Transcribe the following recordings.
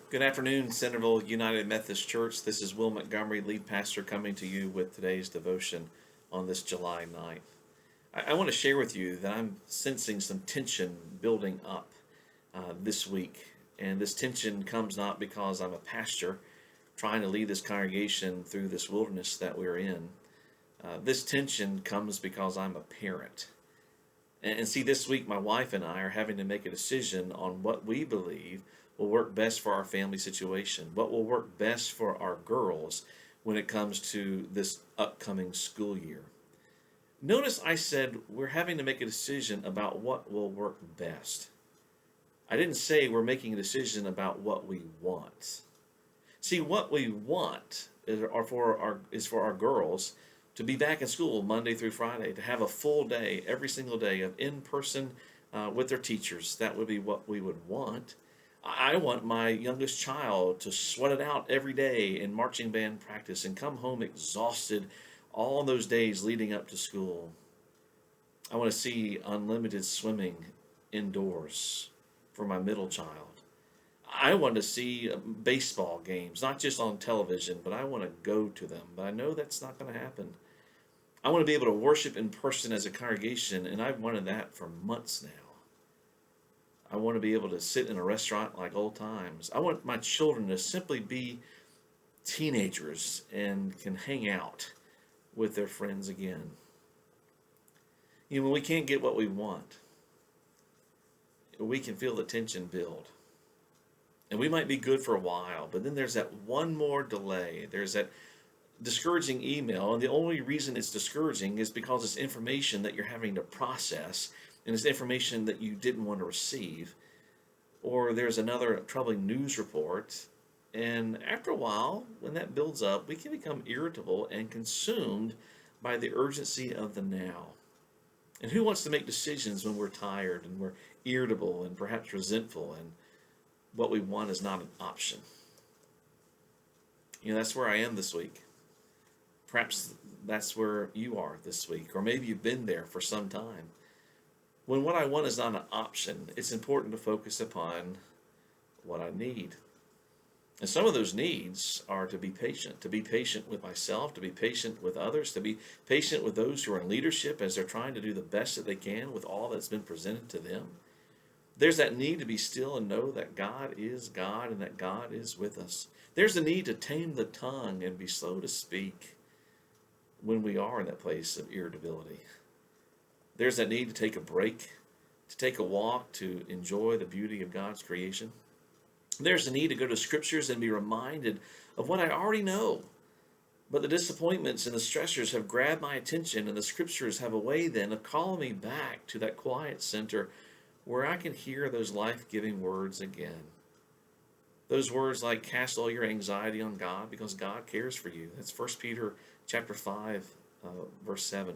Good afternoon, Centerville United Methodist Church. This is Will Montgomery, lead pastor, coming to you with today's devotion on this July 9th. I want to share with you that I'm sensing some tension building up this week. And this tension comes not because I'm a pastor trying to lead this congregation through this wilderness that we're in. This tension comes because I'm a parent. And see, this week my wife and I are having to make a decision on what we believe will work best for our family situation, what will work best for our girls when it comes to this upcoming school year. Notice I said we're having to make a decision about what will work best. I didn't say we're making a decision about what we want. See, what we want is for our girls to be back in school Monday through Friday, to have a full day, every single day of in-person with their teachers. That would be what we would want. I want my youngest child to sweat it out every day in marching band practice and come home exhausted all those days leading up to school. I want to see unlimited swimming indoors for my middle child. I want to see baseball games, not just on television, but I want to go to them. But I know that's not going to happen. I want to be able to worship in person as a congregation, and I've wanted that for months now. I want to be able to sit in a restaurant like old times. I want my children to simply be teenagers and can hang out with their friends again. You know, when we can't get what we want, we can feel the tension build. And we might be good for a while, but then there's that one more delay. There's that discouraging email, and the only reason it's discouraging is because it's information that you're having to process, and it's information that you didn't want to receive. Or there's another troubling news report, and after a while, when that builds up, we can become irritable and consumed by the urgency of the now. And who wants to make decisions when we're tired and we're irritable and perhaps resentful, and what we want is not an option? You know, that's where I am this week. Perhaps that's where you are this week, or maybe you've been there for some time. When what I want is not an option, it's important to focus upon what I need. And some of those needs are to be patient with myself, to be patient with others, to be patient with those who are in leadership as they're trying to do the best that they can with all that's been presented to them. There's that need to be still and know that God is God and that God is with us. There's the need to tame the tongue and be slow to speak when we are in that place of irritability. There's that need to take a break, to take a walk, to enjoy the beauty of God's creation. There's the need to go to scriptures and be reminded of what I already know. But the disappointments and the stressors have grabbed my attention, and the scriptures have a way then of calling me back to that quiet center where I can hear those life-giving words again. Those words like, cast all your anxiety on God because God cares for you. That's 1 Peter chapter 5, verse 7.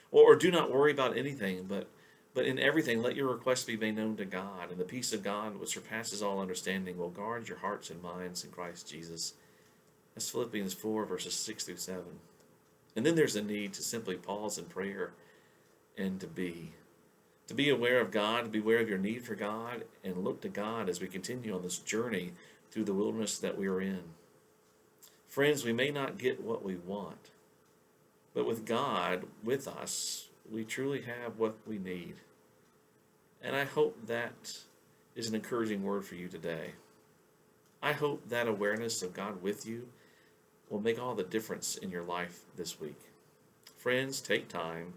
Or do not worry about anything, but in everything let your requests be made known to God, and the peace of God, which surpasses all understanding, will guard your hearts and minds in Christ Jesus. That's Philippians 4, verses 6 through 7. And then there's a need to simply pause in prayer and to be aware of God, to be aware of your need for God, and look to God as we continue on this journey through the wilderness that we are in. Friends, we may not get what we want, but with God with us, we truly have what we need. And I hope that is an encouraging word for you today. I hope that awareness of God with you will make all the difference in your life this week. Friends, take time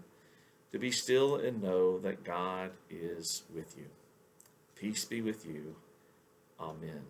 to be still and know that God is with you. Peace be with you. Amen.